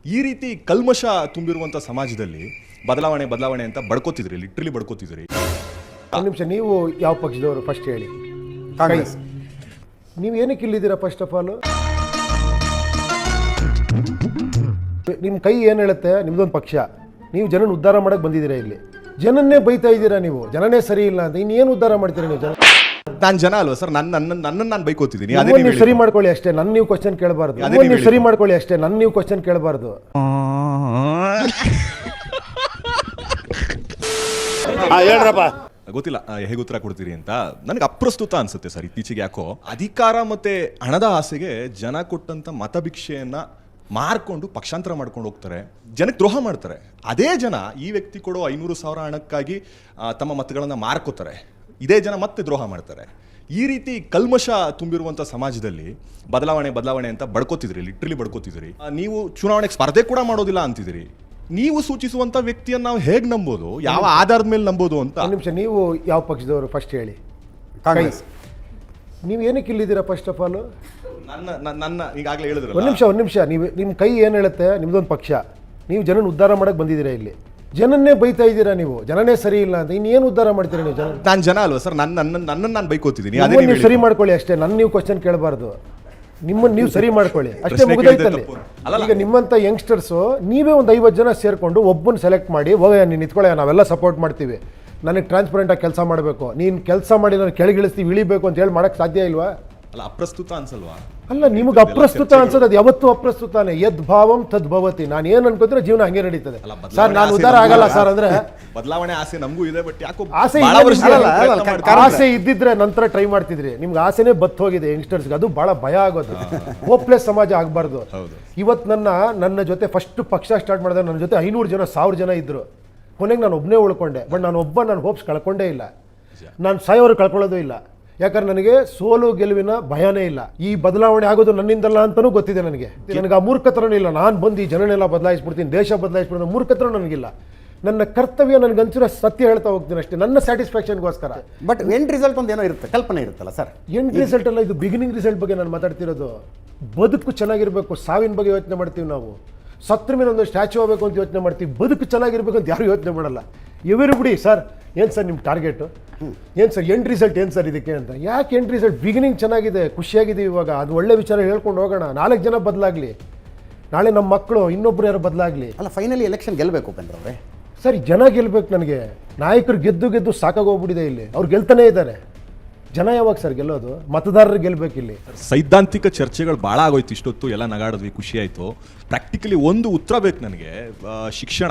ಈ ರೀತಿ ಕಲ್ಮಶ ತುಂಬಿರುವಂಥ ಸಮಾಜದಲ್ಲಿ ಬದಲಾವಣೆ ಬದಲಾವಣೆ ಅಂತ ಬಡ್ಕೋತಿದ್ರಿ, ಲಿಟ್ರಲಿ ಬಡ್ಕೋತಿದ್ರಿ. ಒಂದು ನಿಮಿಷ, ನೀವು ಯಾವ ಪಕ್ಷದವರು ಫಸ್ಟ್ ಹೇಳಿ? ಕಾಂಗ್ರೆಸ್. ನೀವು ಏನಕ್ಕೆ ಇಲ್ಲಿದ್ದೀರಾ? ಫಸ್ಟ್ ಆಫ್ ಆಲ್ ನಿಮ್ಮ ಕೈ ಏನು ಹೇಳುತ್ತೆ? ನಿಮ್ದೊಂದು ಪಕ್ಷ, ನೀವು ಜನನ ಉದ್ಧಾರ ಮಾಡಕ್ಕೆ ಬಂದಿದ್ದೀರಾ. ಇಲ್ಲಿ ಜನನ್ನೇ ಬೈತಾ ಇದ್ದೀರಾ ನೀವು, ಜನನೇ ಸರಿ ಇಲ್ಲ ಅಂತ. ಇನ್ನೇನು ಉದ್ಧಾರ ಮಾಡ್ತೀರಾ ನೀವು? ನಾನು ಜನ ಅಲ್ವಾ ಸರ್? ನನ್ನನ್ನು ನಾನು ಬೈಕೋತಿದ್ದೀನಿ. ನೀವು ಸರಿ ಮಾಡ್ಕೊಳ್ಳಿ ಅಷ್ಟೇ, ನನ್ನ ನೀವು ಕ್ವಶನ್ ಕೇಳಬಾರ್ದು. ನೀವು ಸರಿ ಮಾಡ್ಕೊಳ್ಳಿ ಅಷ್ಟೇ, ನನ್ನ ನೀವು ಕ್ವಶನ್ ಕೇಳಬಾರ್ದು. ಹೇಳ್ರಪ್ಪ. ಗೊತ್ತಿಲ್ಲ ಹೇಗೆ ಉತ್ತರ ಕೊಡ್ತೀರಿ ಅಂತ. ನನಗೆ ಅಪ್ರಸ್ತುತ ಅನ್ಸುತ್ತೆ ಸರ್ ಇತ್ತೀಚೆಗೆ. ಯಾಕೋ ಅಧಿಕಾರ ಮತ್ತೆ ಹಣದ ಆಸೆಗೆ ಜನ ಕೊಟ್ಟಂತ ಮತಭಿಕ್ಷೆಯನ್ನ ಮಾರ್ಕೊಂಡು ಪಕ್ಷಾಂತರ ಮಾಡ್ಕೊಂಡು ಹೋಗ್ತಾರೆ, ಜನಕ್ಕೆ ದ್ರೋಹ ಮಾಡ್ತಾರೆ. ಅದೇ ಜನ ಈ ವ್ಯಕ್ತಿ ಕೊಡೋ 500,000 ಹಣಕ್ಕಾಗಿ ತಮ್ಮ ಮತಗಳನ್ನು ಮಾರ್ಕೋತಾರೆ. ಇದೇ ಜನ ಮತ್ತೆ ದ್ರೋಹ ಮಾಡ್ತಾರೆ. ಈ ರೀತಿ ಕಲ್ಮಶ ತುಂಬಿರುವಂಥ ಸಮಾಜದಲ್ಲಿ ಬದಲಾವಣೆ ಬದಲಾವಣೆ ಅಂತ ಬಡ್ಕೋತಿದ್ರಿ, ಲಿಟ್ರಲಿ ಬಡ್ಕೋತಿದ್ರಿ. ನೀವು ಚುನಾವಣೆಗೆ ಸ್ಪರ್ಧೆ ಕೂಡ ಮಾಡೋದಿಲ್ಲ ಅಂತಿದ್ರಿ. ನೀವು ಸೂಚಿಸುವಂಥ ವ್ಯಕ್ತಿಯನ್ನು ನಾವು ಹೇಗೆ ನಂಬೋದು, ಯಾವ ಆಧಾರದ ಮೇಲೆ ನಂಬೋದು ಅಂತ. ಒಂದು ನಿಮಿಷ, ನೀವು ಯಾವ ಪಕ್ಷದವರು ಫಸ್ಟ್ ಹೇಳಿ? ಕಾಂಗ್ರೆಸ್. ನೀವು ಏನಕ್ಕೆ ಇಲ್ಲಿದ್ದೀರಾ? ಫಸ್ಟ್ ಆಫ್ ಆಲ್ ನನ್ನ ಈಗಾಗಲೇ ಹೇಳಿದ್ರು. ಒಂದು ನಿಮಿಷ, ನೀವು ನಿಮ್ಮ ಕೈ ಏನು ಹೇಳುತ್ತೆ? ನಿಮ್ದೊಂದು ಪಕ್ಷ, ನೀವು ಜನನ ಉದ್ಧಾರ ಮಾಡಕ್ಕೆ ಬಂದಿದ್ದೀರಾ. ಇಲ್ಲಿ ಜನನ್ನೇ ಬೈತಾ ಇದ್ದೀರಾ ನೀವು, ಜನನೇ ಸರಿ ಇಲ್ಲ ಅಂತ. ಇನ್ನೇನು ಉದ್ಧಾರ ಮಾಡ್ತೀರಾ ನೀವು? ನಾನು ಜನ ಅಲ್ವಾ ಸರ್? ನನ್ನನ್ನು ನಾನು ಬೈಕೋತಿದ್ದೀನಿ. ನೀವು ಸರಿ ಮಾಡ್ಕೊಳ್ಳಿ ಅಷ್ಟೇ, ನನ್ನ ನೀವು ಕ್ವಶನ್ ಕೇಳಬಾರ್ದು. ನಿಮ್ಮನ್ನು ನೀವು ಸರಿ ಮಾಡ್ಕೊಳ್ಳಿ ಅಷ್ಟೇ, ಮುಗಿದೈತಲ್ಲಿ. ಈಗ ನಿಮ್ಮಂಥ ಯಂಗ್ಸ್ಟರ್ಸು ನೀವೇ ಒಂದು 50 ಜನ ಸೇರಿಕೊಂಡು ಒಬ್ಬನ ಸೆಲೆಕ್ಟ್ ಮಾಡಿ, ಹೋಗ ನೀನು ನಿಂತ್ಕೊಳ್ಳೆ, ನಾವೆಲ್ಲ ಸಪೋರ್ಟ್ ಮಾಡ್ತೀವಿ, ನನಗೆ ಟ್ರಾನ್ಸ್ಪರೆಂಟಾಗಿ ಕೆಲಸ ಮಾಡಬೇಕು, ನೀನು ಕೆಲಸ ಮಾಡಿ ನಾನು ಕೆಳಗಿಳಿಸ್ತೀವಿ, ಇಳಿಬೇಕು ಅಂತ ಹೇಳಿ ಮಾಡೋಕ್ಕೆ ಸಾಧ್ಯ ಇಲ್ವಾ? ಅಲ್ಲ, ಅಪ್ರಸ್ತುತ ಅನ್ಸಲ್ವಾ? ಅಲ್ಲ, ನಿಮಗೆ ಅಪ್ರಸ್ತುತ ಅನ್ಸೋದು ಅದು ಯಾವತ್ತೂ ಅಪ್ರಸ್ತುತಾನೆ. ಯದ್ ಭಾವಂ ತದ್ ಭವತಿ. ನಾನು ಏನು ಅನ್ಕೋದ್ರೆ ಜೀವನ ಹಂಗೆ ನಡೀತದೆ ಸರ್. ನಾನು ಉದ್ಧಾರ ಆಗಲ್ಲ ಸರ್ ಅಂದ್ರೆ. ಬದಲಾವಣೆ ಆಸೆ ನಮಗೂ ಇದೆ, ಬಟ್ ಯಾಕೋ ಆಸೆ ಇದ್ದಿದ್ರೆ ನಂತರ ಟ್ರೈ ಮಾಡ್ತಿದ್ರಿ. ನಿಮ್ಗೆ ಆಸೆನೇ ಬತ್ ಹೋಗಿದೆ ಯಂಗ್ಸ್ಟರ್ಸ್ಗೆ, ಅದು ಬಹಳ ಭಯ ಆಗೋದು. ಹೋಪ್ಲೆಸ್ ಸಮಾಜ ಆಗಬಾರ್ದು. ಇವತ್ತು ನನ್ನ ಜೊತೆ ಫಸ್ಟ್ ಪಕ್ಷ ಸ್ಟಾರ್ಟ್ ಮಾಡಿದ್ರೆ ನನ್ನ ಜೊತೆ 500 ಜನ 1000 ಜನ ಇದ್ರು. ಕೊನೆಗೆ ನಾನು ಒಬ್ಬನೇ ಉಳ್ಕೊಂಡೆ. ಬಟ್ ನಾನು ಹೋಪ್ಸ್ ಕಳ್ಕೊಂಡೇ ಇಲ್ಲ. ನಾನು ಸಾಯೋರು ಕಳ್ಕೊಳ್ಳೋದು ಇಲ್ಲ. ಯಾಕಂದ್ರೆ ನನಗೆ ಸೋಲು ಗೆಲುವಿನ ಭಯನೇ ಇಲ್ಲ. ಈ ಬದಲಾವಣೆ ಆಗೋದು ನನ್ನಿಂದಲ್ಲ ಅಂತಲೂ ಗೊತ್ತಿದೆ ನನಗೆ. ಆ ಮೂರ್ಖತನೂ ಇಲ್ಲ. ನಾನು ಬಂದು ಈ ಜನನೆಲ್ಲ ಬದಲಾಯಿಸ್ಬಿಡ್ತೀನಿ, ದೇಶ ಬದಲಾಯಿಸ್ಬಿಡ್ತೀನಿ, ಮೂರ್ಖತನ ನನಗಿಲ್ಲ. ನನ್ನ ಕರ್ತವ್ಯ ನನಗಂಚೂರ ಸತ್ಯ ಹೇಳ್ತಾ ಹೋಗ್ತೀನಿ ಅಷ್ಟೇ, ನನ್ನ ಸ್ಯಾಟಿಸ್ಫ್ಯಾಕ್ಷನ್ಗೋಸ್ಕರ. ಬಟ್ ಎಂಡ್ ರಿಸಲ್ಟ್ ಒಂದು ಏನೋ ಇರುತ್ತೆ, ಕಲ್ಪನೆ ಇರುತ್ತಲ್ಲ ಸರ್? ಎಂಡ್ ರಿಸಲ್ಟ್ ಅಲ್ಲ, ಇದು ಬಿಗಿನಿಂಗ್ ರಿಸಲ್ಟ್ ಬಗ್ಗೆ ನಾನು ಮಾತಾಡ್ತಿರೋದು. ಬದುಕು ಚೆನ್ನಾಗಿರ್ಬೇಕು, ಸಾವಿನ ಬಗ್ಗೆ ಯೋಚನೆ ಮಾಡ್ತೀವಿ ನಾವು. ಸತ್ರ ಮೇಲೆ ಒಂದು ಸ್ಟ್ಯಾಚು ಆಗಬೇಕು ಅಂತ ಯೋಚನೆ ಮಾಡ್ತೀವಿ. ಬದುಕು ಚೆನ್ನಾಗಿರ್ಬೇಕು ಅಂತ ಯಾರು ಯೋಚನೆ ಮಾಡಲ್ಲ. ಬಿಡಿ ಸರ್, ಏನು ಸರ್ ನಿಮ್ಮ ಟಾರ್ಗೆಟು? ಏನು ಸರ್ ಎಂಡ್ ರಿಸಲ್ಟ್ ಏನು ಸರ್ ಇದಕ್ಕೆ ಅಂತ? ಯಾಕೆ ಎಂಡ್ ರಿಸಲ್ಟ್? ಬಿಗಿನಿಂಗ್ ಚೆನ್ನಾಗಿದೆ, ಖುಷಿಯಾಗಿದ್ದೀವಿ. ಇವಾಗ ಅದು ಒಳ್ಳೆ ವಿಚಾರ ಹೇಳ್ಕೊಂಡು ಹೋಗೋಣ. 4 ಜನ ಬದಲಾಗಲಿ, ನಾಳೆ ನಮ್ಮ ಮಕ್ಕಳು ಇನ್ನೊಬ್ರು ಯಾರು ಬದಲಾಗಲಿ. ಅಲ್ಲ, ಫೈನಲಿ ಎಲೆಕ್ಷನ್ ಗೆಲ್ಲಬೇಕು ಬೇಂದ್ರವ್ರೆ. ಸರ್ ಜನ ಗೆಲ್ಬೇಕು. ನನಗೆ ನಾಯಕರು ಗೆದ್ದು ಸಾಕಾಗೋಗ್ಬಿಟ್ಟಿದೆ. ಇಲ್ಲಿ ಅವ್ರು ಗೆಲ್ತಾನೇ ಇದ್ದಾರೆ. ಜನ ಯಾವಾಗ ಸರ್ ಗೆಲ್ಲೋದು? ಮತದಾರರು ಗೆಲ್ಬೇಕು. ಇಲ್ಲಿ ಸೈದ್ಧಾಂತಿಕ ಚರ್ಚೆಗಳು ಭಾಳ ಆಗೋಯ್ತು ಇಷ್ಟೊತ್ತು, ಎಲ್ಲ ನಗಾಡಿದ್ವಿ, ಖುಷಿ ಆಯಿತು. ಪ್ರಾಕ್ಟಿಕಲಿ ಒಂದು ಉತ್ತರ ಬೇಕು ನನಗೆ. ಶಿಕ್ಷಣ,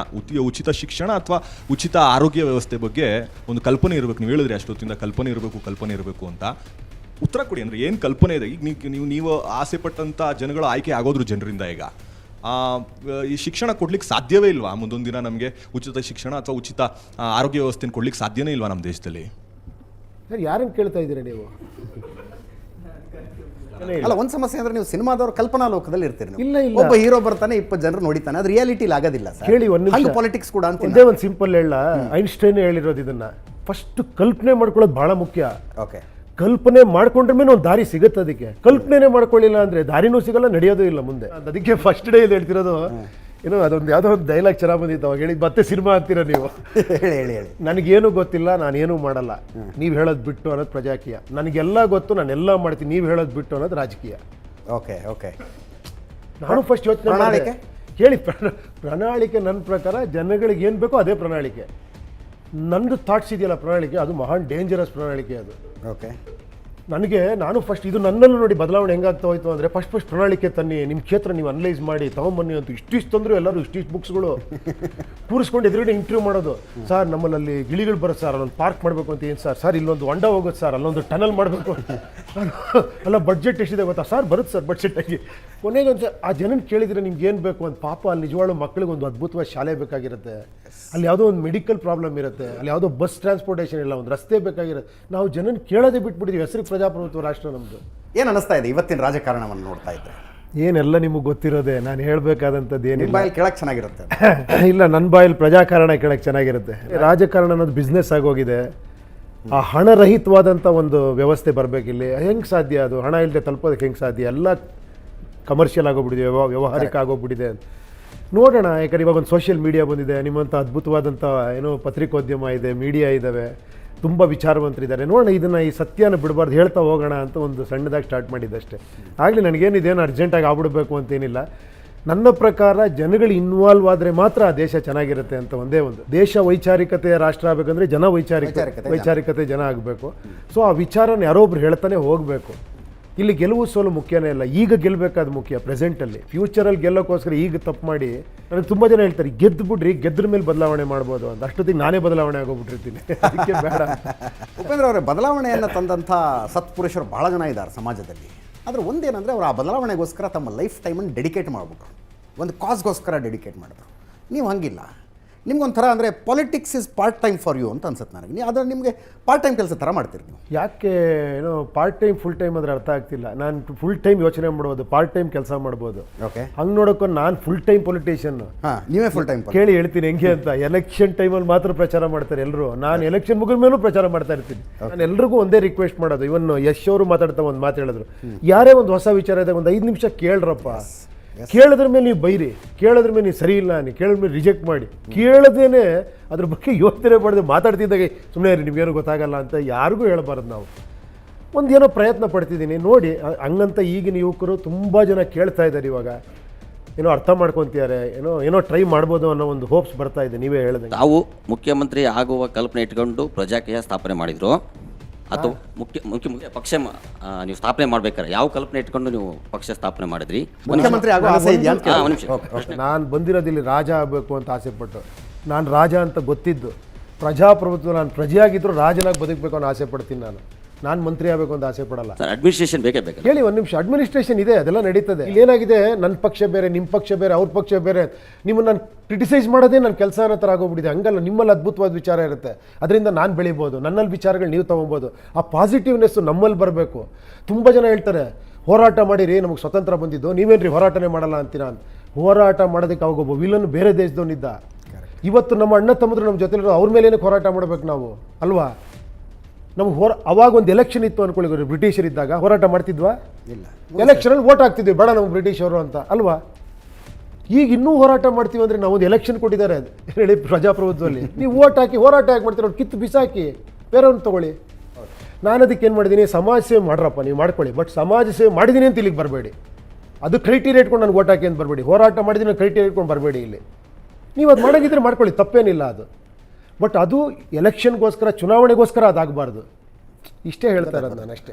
ಉಚಿತ ಶಿಕ್ಷಣ ಅಥವಾ ಉಚಿತ ಆರೋಗ್ಯ ವ್ಯವಸ್ಥೆ ಬಗ್ಗೆ ಒಂದು ಕಲ್ಪನೆ ಇರಬೇಕು. ನೀವು ಹೇಳಿದ್ರಿ ಅಷ್ಟೊತ್ತಿಂದ ಕಲ್ಪನೆ ಇರಬೇಕು ಅಂತ. ಉತ್ತರ ಕೊಡಿ. ಅಂದರೆ ಏನು ಕಲ್ಪನೆ ಇದೆ? ಈಗ ನೀವು ಆಸೆ ಪಟ್ಟಂಥ ಜನಗಳು ಆಯ್ಕೆ ಆಗೋದ್ರು ಜನರಿಂದ. ಈಗ ಈ ಶಿಕ್ಷಣ ಕೊಡ್ಲಿಕ್ಕೆ ಸಾಧ್ಯವೇ ಇಲ್ವಾ? ಮುಂದೊಂದು ದಿನ ನಮಗೆ ಉಚಿತ ಶಿಕ್ಷಣ ಅಥವಾ ಉಚಿತ ಆರೋಗ್ಯ ವ್ಯವಸ್ಥೆನ ಕೊಡ್ಲಿಕ್ಕೆ ಸಾಧ್ಯನೇ ಇಲ್ವಾ ನಮ್ಮ ದೇಶದಲ್ಲಿ? ಸರ್ ಯಾರನ್ನು ಕೇಳ್ತಾ ಇದ್ದೀರಾ ನೀವು? ಅಲ್ಲ, ಒಂದು ಸಮಸ್ಯೆ ಅಂದ್ರೆ ನೀವು ಸಿನಿಮಾದವ್ರು ಕಲ್ಪನಾ ಲೋಕದಲ್ಲಿ ಇರ್ತೀರಿ. ಇಲ್ಲ, ಒಬ್ಬ ಹೀರೋ ಬರ್ತಾನೆ, 20 ಜನರು ನೋಡಿತಾನೆ, ಅದು ರಿಯಾಲಿಟಿಲಿ ಆಗೋದಿಲ್ಲ ಸರ್. ಹೇಳಿ ಒಂದು ನಿಮಿಷ. ಪಾಲಿಟಿಕ್ಸ್ ಕೂಡ ಅಂತ ಒಂದೇ ಒಂದು ಸಿಂಪಲ್ ಹೇಳ. ಐನ್ಸ್ಟೈನ್ ಹೇಳಿರೋದು ಇದನ್ನ. ಫಸ್ಟ್ ಕಲ್ಪನೆ ಮಾಡ್ಕೊಳ್ಳೋದು ಬಹಳ ಮುಖ್ಯ. ಓಕೆ, ಕಲ್ಪನೆ ಮಾಡ್ಕೊಂಡ್ರ ಮೇಲೆ ಒಂದು ದಾರಿ ಸಿಗುತ್ತೆ. ಅದಕ್ಕೆ ಕಲ್ಪನೆ ಮಾಡ್ಕೊಳ್ಳಿಲ್ಲ ಅಂದ್ರೆ ದಾರಿನೂ ಸಿಗಲ್ಲ, ನಡೆಯೋದು ಇಲ್ಲ ಮುಂದೆ. ಅದಕ್ಕೆ ಫಸ್ಟ್ ಡೇ ಇದು ಹೇಳ್ತಿರೋದು. ಏನೋ ಅದೊಂದು ಯಾವುದೋ ಒಂದು ಡೈಲಾಗ್ ಚೆನ್ನಾಗಿ ಬಂದಿತ್ತು ಅವಾಗ. ಹೇಳಿ ಮತ್ತೆ ಸಿನಿಮಾ ಅಂತೀರ ನೀವು. ಹೇಳಿ. ನನಗೇನು ಗೊತ್ತಿಲ್ಲ, ನಾನೇನು ಮಾಡಲ್ಲ, ನೀವು ಹೇಳೋದು ಬಿಟ್ಟು ಅನ್ನೋದು ಪ್ರಜಾಕೀಯ. ನನಗೆಲ್ಲ ಗೊತ್ತು, ನಾನೆಲ್ಲ ಮಾಡ್ತೀನಿ, ನೀವು ಹೇಳೋದು ಬಿಟ್ಟು ಅನ್ನೋದು ರಾಜಕೀಯ. ಓಕೆ. ನಾನು ಫಸ್ಟ್ ಯೋಚನೆ ಪ್ರಣಾಳಿಕೆ ಹೇಳಿ. ಪ್ರಣಾಳಿಕೆ ನನ್ನ ಪ್ರಕಾರ ಜನಗಳಿಗೆ ಏನು ಬೇಕೋ ಅದೇ ಪ್ರಣಾಳಿಕೆ. ನಂದು ಥಾಟ್ಸ್ ಇದೆಯಲ್ಲ ಪ್ರಣಾಳಿಕೆ, ಅದು ಮಹಾನ್ ಡೇಂಜರಸ್ ಪ್ರಣಾಳಿಕೆ ಅದು. ಓಕೆ. ನಾನು ಫಸ್ಟ್ ಇದು ನನ್ನನ್ನು ನೋಡಿ ಬದಲಾವಣೆ ಹೆಂಗಾಗ್ತಾ ಹೋಯ್ತು ಅಂದರೆ, ಫಸ್ಟ್ ಪ್ರಣಾಳಿಕೆ ತನ್ನಿ, ನಿಮ್ಮ ಕ್ಷೇತ್ರ ನೀವು ಅನಲೈಸ್ ಮಾಡಿ ತೊಗೊಂಬನ್ನಿ ಅಂತ ಇಷ್ಟಿಷ್ಟು ತಂದರು. ಎಲ್ಲರೂ ಇಷ್ಟಿಷ್ಟು ಬುಕ್ಸ್ಗಳು ಕೂರಿಸ್ಕೊಂಡು ಎದುರುಗಡೆ ಇಂಟರ್ವ್ಯೂ ಮಾಡೋದು. ಸರ್ ನಮ್ಮಲ್ಲಿ ಗಿಳಿಗಳು ಬರುತ್ತೆ ಸರ್, ಅಲ್ಲೊಂದು ಪಾರ್ಕ್ ಮಾಡಬೇಕು ಅಂತ. ಏನು ಸರ್ ಇಲ್ಲೊಂದು ಹೊಂಡ ಹೋಗುತ್ತೆ ಸರ್, ಅಲ್ಲೊಂದು ಟನಲ್ ಮಾಡಬೇಕು. ಅಲ್ಲ ಬಡ್ಜೆಟ್ ಎಷ್ಟಿದೆ ಗೊತ್ತಾ ಸರ್? ಬರುತ್ತೆ ಸರ್ ಬಡ್ಜೆಟಾಗಿ. ಕೊನೆಗೆ ಒಂದು ಆ ಜನನ ಕೇಳಿದರೆ ನಿಮ್ಗೆ ಏನು ಬೇಕು ಅಂತ. ಪಾಪ ಅಲ್ಲಿ ನಿಜವಾಳು ಮಕ್ಕಳಿಗೆ ಒಂದು ಅದ್ಭುತವಾದ ಶಾಲೆ ಬೇಕಾಗಿರುತ್ತೆ. ಅಲ್ಲಿ ಯಾವುದೋ ಒಂದು ಮೆಡಿಕಲ್ ಪ್ರಾಬ್ಲಮ್ ಇರುತ್ತೆ, ಅಲ್ಲಿ ಯಾವುದೋ ಬಸ್ ಟ್ರಾನ್ಸ್ಪೋರ್ಟೇಷನ್ ಇಲ್ಲ, ಒಂದು ರಸ್ತೆ ಬೇಕಾಗಿರುತ್ತೆ. ನಾವು ಜನನ ಕೇಳೋದೇ ಬಿಟ್ಬಿಟ್ಟಿದ್ದೀವಿ. ಹೆಸರು ಪ್ರಜಾಪ್ರಭುತ್ವ ರಾಷ್ಟ್ರ ನಮ್ಮದು. ಏನು ಅನ್ನಿಸ್ತಾ ಇದೆ ಇವತ್ತಿನ ರಾಜಕಾರಣವನ್ನು ನೋಡ್ತಾ ಇದ್ದರೆ? ಏನೆಲ್ಲ ನಿಮಗೆ ಗೊತ್ತಿರೋದೆ, ನಾನು ಹೇಳಬೇಕಾದಂಥದ್ದು ಏನಿಲ್ಲ. ಬಾಯಲ್ಲಿ ಕೇಳಕ್ಕೆ ಚೆನ್ನಾಗಿರುತ್ತೆ. ಇಲ್ಲ, ನನ್ನ ಬಾಯಲ್ಲಿ ಪ್ರಜಾಕಾರಣ ಕೇಳಕ್ಕೆ ಚೆನ್ನಾಗಿರುತ್ತೆ. ರಾಜಕಾರಣ ಅನ್ನೋದು ಬಿಸ್ನೆಸ್ ಆಗೋಗಿದೆ. ಆ ಹಣರಹಿತವಾದಂಥ ಒಂದು ವ್ಯವಸ್ಥೆ ಬರಬೇಕಿಲ್ಲಿ. ಹೆಂಗೆ ಸಾಧ್ಯ ಅದು? ಹಣ ಇಲ್ಲದೆ ತಲುಪೋದಕ್ಕೆ ಹೆಂಗೆ ಸಾಧ್ಯ? ಎಲ್ಲ ಕಮರ್ಷಿಯಲ್ ಆಗೋಗ್ಬಿಟ್ಟಿದೆ, ವ್ಯವಹಾರಿಕ ಆಗೋಗ್ಬಿಟ್ಟಿದೆ. ನೋಡೋಣ. ಯಾಕಂದ್ರೆ ಇವಾಗ ಒಂದು ಸೋಷಿಯಲ್ ಮೀಡಿಯಾ ಬಂದಿದೆ, ನಿಮ್ಮಂಥ ಅದ್ಭುತವಾದಂಥ ಏನೋ ಪತ್ರಿಕೋದ್ಯಮ ಇದೆ, ಮೀಡಿಯಾ ಇದ್ದಾವೆ, ತುಂಬ ವಿಚಾರವಂತರಿದ್ದಾರೆ. ನೋಡೋಣ, ಇದನ್ನು ಈ ಸತ್ಯನ ಬಿಡಬಾರ್ದು, ಹೇಳ್ತಾ ಹೋಗೋಣ ಅಂತ ಒಂದು ಸಣ್ಣದಾಗಿ ಸ್ಟಾರ್ಟ್ ಮಾಡಿದ್ದಷ್ಟೇ. ಆಗಲಿ, ನನಗೇನು ಇದೇನು ಅರ್ಜೆಂಟಾಗಿ ಆಗ್ಬಿಡ್ಬೇಕು ಅಂತೇನಿಲ್ಲ. ನನ್ನ ಪ್ರಕಾರ ಜನಗಳು ಇನ್ವಾಲ್ವ್ ಆದರೆ ಮಾತ್ರ ಆ ದೇಶ ಚೆನ್ನಾಗಿರುತ್ತೆ ಅಂತ ಒಂದೇ ಒಂದು. ದೇಶ ವೈಚಾರಿಕತೆಯ ರಾಷ್ಟ್ರ ಆಗಬೇಕಂದ್ರೆ ಜನ ವೈಚಾರಿಕತೆ ಜನ ಆಗಬೇಕು. ಸೊ ಆ ವಿಚಾರನ ಯಾರೊಬ್ರು ಹೇಳ್ತಾನೆ ಹೋಗಬೇಕು. ಇಲ್ಲಿ ಗೆಲುವು ಸೋಲು ಮುಖ್ಯನೇ ಇಲ್ಲ, ಈಗ ಗೆಲ್ಲಬೇಕಾದ ಮುಖ್ಯ ಪ್ರೆಸೆಂಟಲ್ಲಿ. ಫ್ಯೂಚರಲ್ಲಿ ಗೆಲ್ಲೋಕ್ಕೋಸ್ಕರ ಈಗ ತಪ್ಪು ಮಾಡಿ, ನನಗೆ ತುಂಬ ಜನ ಹೇಳ್ತಾರೆ ಗೆದ್ದು ಬಿಡ್ರಿ, ಗೆದ್ರ ಮೇಲೆ ಬದಲಾವಣೆ ಮಾಡ್ಬೋದು ಅಂತ. ಅಷ್ಟೊತ್ತಿಗೆ ನಾನೇ ಬದಲಾವಣೆ ಆಗೋಗ್ಬಿಟ್ಟಿರ್ತೀನಿ, ಅದಕ್ಕೆ ಬೇಡ. ಉಪೇಂದ್ರ ಅವರೇ, ಬದಲಾವಣೆಯನ್ನು ತಂದಂಥ ಸತ್ಪುರುಷರು ಭಾಳ ಜನ ಇದ್ದಾರೆ ಸಮಾಜದಲ್ಲಿ. ಆದರೆ ಒಂದೇನಂದರೆ ಅವರು ಆ ಬದಲಾವಣೆಗೋಸ್ಕರ ತಮ್ಮ ಲೈಫ್ ಟೈಮನ್ನು ಡೆಡಿಕೇಟ್ ಮಾಡಿಬಿಟ್ರು, ಒಂದು ಕಾಸ್ಗೋಸ್ಕರ ಡೆಡಿಕೇಟ್ ಮಾಡಿದ್ರು. ನೀವು ಹಂಗಿಲ್ಲ, ನಿಮ್ಗೊಂಥರ ಅಂದರೆ politics is part time for you ಅಂತ ಅನ್ಸುತ್ತೆ ನನಗೆ. ನೀವು ಅದನ್ನು ನಿಮಗೆ ಪಾರ್ಟ್ ಟೈಮ್ ಕೆಲಸ ಥರ ಮಾಡ್ತೀರಿ ನೀವು. ಯಾಕೆ ಏನೋ ಪಾರ್ಟ್ ಟೈಮ್ ಫುಲ್ ಟೈಮ್ ಅಂದರೆ ಅರ್ಥ ಆಗ್ತಿಲ್ಲ. ನಾನು ಫುಲ್ ಟೈಮ್ ಯೋಚನೆ ಮಾಡ್ಬೋದು, ಪಾರ್ಟ್ ಟೈಮ್ ಕೆಲಸ ಮಾಡ್ಬೋದು. ಓಕೆ, ಹಂಗೆ ನೋಡೋಕೆ ನಾನು ಫುಲ್ ಟೈಮ್ ಪೊಲಿಟಿಷಿಯನ್. ಹಾಂ, ನೀವೇ ಫುಲ್ ಟೈಮ್. ಕೇಳಿ ಹೇಳ್ತೀನಿ ಹೆಂಗೆ ಅಂತ. ಎಲೆಕ್ಷನ್ ಟೈಮಲ್ಲಿ ಮಾತ್ರ ಪ್ರಚಾರ ಮಾಡ್ತಾರೆ ಎಲ್ಲರೂ, ನಾನು ಎಲೆಕ್ಷನ್ ಮುಗಿದ ಮೇಲೂ ಪ್ರಚಾರ ಮಾಡ್ತಾ ಇರ್ತೀನಿ. ನಾನು ಎಲ್ರಿಗೂ ಒಂದೇ ರಿಕ್ವೆಸ್ಟ್ ಮಾಡೋದು. ಇವನ್ ಯಶ್ ಅವರು ಮಾತಾಡ್ತಾ ಒಂದು ಮಾತು ಹೇಳಿದ್ರು, ಯಾರೇ ಒಂದು ಹೊಸ ವಿಚಾರ ಇದ್ದಾಗ ಒಂದು 5 ನಿಮಿಷ ಕೇಳ್ರಪ್ಪ. ಕೇಳಿದ್ರ ಮೇಲೆ ನೀವು ಬೈರಿ, ಕೇಳಿದ್ರ ಮೇಲೆ ನೀವು ಸರಿ ಇಲ್ಲ, ನೀವು ಕೇಳಿದ ಮೇಲೆ ರಿಜೆಕ್ಟ್ ಮಾಡಿ, ಕೇಳದೇನೆ ಅದ್ರ ಬಗ್ಗೆ ಯೋಚನೆ ಮಾಡಿದೆ ಮಾತಾಡ್ತಿದ್ದಾಗೆ ಸುಮ್ಮನೆ ಇರಿ, ನಿಮ್ಗೇನು ಗೊತ್ತಾಗಲ್ಲ ಅಂತ ಯಾರಿಗೂ ಹೇಳ್ಬಾರ್ದು. ನಾವು ಒಂದೇನೋ ಪ್ರಯತ್ನ ಪಡ್ತಿದ್ದೀನಿ ನೋಡಿ. ಹಂಗಂತ ಈಗಿನ ಯುವಕರು ತುಂಬ ಜನ ಕೇಳ್ತಾ ಇದ್ದಾರೆ, ಇವಾಗ ಏನೋ ಅರ್ಥ ಮಾಡ್ಕೊತಿದ್ದಾರೆ, ಏನೋ ಟ್ರೈ ಮಾಡ್ಬೋದು ಅನ್ನೋ ಒಂದು ಹೋಪ್ಸ್ ಬರ್ತಾ ಇದೆ. ನೀವೇ ಹೇಳಿದೆ, ತಾವು ಮುಖ್ಯಮಂತ್ರಿ ಆಗುವ ಕಲ್ಪನೆ ಇಟ್ಕೊಂಡು ಪ್ರಜಾಕೀಯ ಸ್ಥಾಪನೆ ಮಾಡಿದ್ರು, ಅಥವಾ ಮುಖ್ಯ ಪಕ್ಷ ನೀವು ಸ್ಥಾಪನೆ ಮಾಡ್ಬೇಕಾರೆ ಯಾವ ಕಲ್ಪನೆ ಇಟ್ಕೊಂಡು ನೀವು ಪಕ್ಷ ಸ್ಥಾಪನೆ ಮಾಡಿದ್ರಿ? ಮುಖ್ಯಮಂತ್ರಿ ಆಗೋ ಆಸೆ ಇದೆಯಾ ಅಂತ ಒಂದು ನಿಮಿಷ. ನಾನು ಬಂದಿರೋದಿಲ್ಲಿ ರಾಜ ಆಗಬೇಕು ಅಂತ ಆಸೆ ಪಟ್ಟು, ನಾನು ರಾಜ ಅಂತ ಗೊತ್ತಿದ್ದು, ಪ್ರಜಾಪ್ರಭುತ್ವ ನಾನು ಪ್ರಜೆಯಾಗಿದ್ದರೂ ರಾಜನಾಗಿ ಬದುಕಬೇಕು ಅನ್ನೋ ಆಸೆ ಪಡ್ತೀನಿ. ನಾನು ಮಂತ್ರಿ ಆಗಬೇಕು ಅಂತ ಆಸೆ ಪಡಲ್ಲ. ಅಡ್ಮಿನಿಸ್ಟ್ರೇಷನ್ ಬೇಕೇ ಬೇಕು. ಹೇಳಿ ಒಂದು ನಿಮಿಷ, ಅಡ್ಮಿನಿಸ್ಟ್ರೇಷನ್ ಇದೆ, ಅದೆಲ್ಲ ನಡೀತದೆ. ಇಲ್ಲಿ ಏನಾಗಿದೆ, ನನ್ನ ಪಕ್ಷ ಬೇರೆ, ನಿಮ್ಮ ಪಕ್ಷ ಬೇರೆ, ಅವ್ರ ಪಕ್ಷ ಬೇರೆ, ನಿಮ್ಮನ್ನು ನಾನು ಕ್ರಿಟಿಸೈಸ್ ಮಾಡೋದೇ ನನ್ನ ಕೆಲಸ ಅನ್ನೋ ಥರ ಆಗೋಗ್ಬಿಟ್ಟಿದೆ. ಹಂಗಲ್ಲ, ನಿಮ್ಮಲ್ಲಿ ಅದ್ಭುತವಾದ ವಿಚಾರ ಇರುತ್ತೆ, ಅದರಿಂದ ನಾನು ಬೆಳಿಬೋದು, ನನ್ನಲ್ಲಿ ವಿಚಾರಗಳು ನೀವು ತೊಗೊಬೋದು. ಆ ಪಾಸಿಟಿವ್ನೆಸ್ಸು ನಮ್ಮಲ್ಲಿ ಬರಬೇಕು. ತುಂಬ ಜನ ಹೇಳ್ತಾರೆ ಹೋರಾಟ ಮಾಡಿರಿ, ನಮಗೆ ಸ್ವತಂತ್ರ ಬಂದಿದ್ದು, ನೀವೇನ್ರಿ ಹೋರಾಟನೇ ಮಾಡಲ್ಲ ಅಂತೀರ ಅಂತ. ಹೋರಾಟ ಮಾಡೋದಕ್ಕೆ ಅವಾಗ ಒಬ್ಬ ವಿಲನ್ ಬೇರೆ ದೇಶದವನಿದ್ದ. ಇವತ್ತು ನಮ್ಮ ಅಣ್ಣ ತಮ್ಮದ್ರು ನಮ್ಮ ಜೊತೆಲಿರೋ ಅವ್ರ ಮೇಲೆ ಏನಕ್ಕೆ ಹೋರಾಟ ಮಾಡಬೇಕು ನಾವು, ಅಲ್ವಾ? ನಮ್ಗೆ ಅವಾಗ ಒಂದು ಎಲೆಕ್ಷನ್ ಇತ್ತು ಅಂದ್ಕೊಳ್ಳಿ, ಬ್ರಿಟಿಷರಿದ್ದಾಗ ಹೋರಾಟ ಮಾಡ್ತಿದ್ವಾ? ಇಲ್ಲ. ಎಲೆಕ್ಷನಲ್ಲಿ ವೋಟ್ ಹಾಕ್ತಿದ್ವಿ, ಬೇಡ ನಮ್ಗೆ ಬ್ರಿಟಿಷರು ಅಂತ, ಅಲ್ವಾ? ಈಗ ಇನ್ನೂ ಹೋರಾಟ ಮಾಡ್ತೀವಿ ಅಂದರೆ ನಾವು ಒಂದು ಎಲೆಕ್ಷನ್ ಕೊಟ್ಟಿದ್ದಾರೆ ಹೇಳಿ ಪ್ರಜಾಪ್ರಭುತ್ವದಲ್ಲಿ, ನೀವು ವೋಟ್ ಹಾಕಿ ಹೋರಾಟ ಯಾಕೆ ಮಾಡ್ತೀರ? ಅವ್ರು ಕಿತ್ತು ಬಿಸಾಕಿ ಬೇರೆಯವ್ರನ್ನ ತೊಗೊಳ್ಳಿ. ನಾನು ಅದಕ್ಕೆ ಏನು ಮಾಡಿದ್ದೀನಿ, ಸಮಾಜ ಸೇವೆ ಮಾಡ್ರಪ್ಪ ನೀವು ಮಾಡ್ಕೊಳ್ಳಿ, ಬಟ್ ಸಮಾಜ ಸೇವೆ ಮಾಡಿದ್ದೀನಿ ಅಂತ ಇಲ್ಲಿಗೆ ಬರಬೇಡಿ. ಅದು ಕ್ರೈಟೀರಿಯಾ ಇಟ್ಕೊಂಡು ನಾನು ವೋಟ್ ಹಾಕಿ ಅಂತ ಬರಬೇಡಿ. ಹೋರಾಟ ಮಾಡಿದ್ದೀನಿ ಕ್ರೈಟೀರಿಯಾ ಇಟ್ಕೊಂಡು ಬರಬೇಡಿ. ಇಲ್ಲಿ ನೀವು ಅದು ಮಾಡೋಂಗಿದ್ರೆ ಮಾಡ್ಕೊಳ್ಳಿ, ತಪ್ಪೇನಿಲ್ಲ ಅದು. ಬಟ್ ಅದು ಎಲೆಕ್ಷನ್ಗೋಸ್ಕರ, ಚುನಾವಣೆಗೋಸ್ಕರ ಅದಾಗಬಾರ್ದು. ಇಷ್ಟೇ ಹೇಳ್ತಾ ಇರೋದು ನಾನು, ಅಷ್ಟೇ.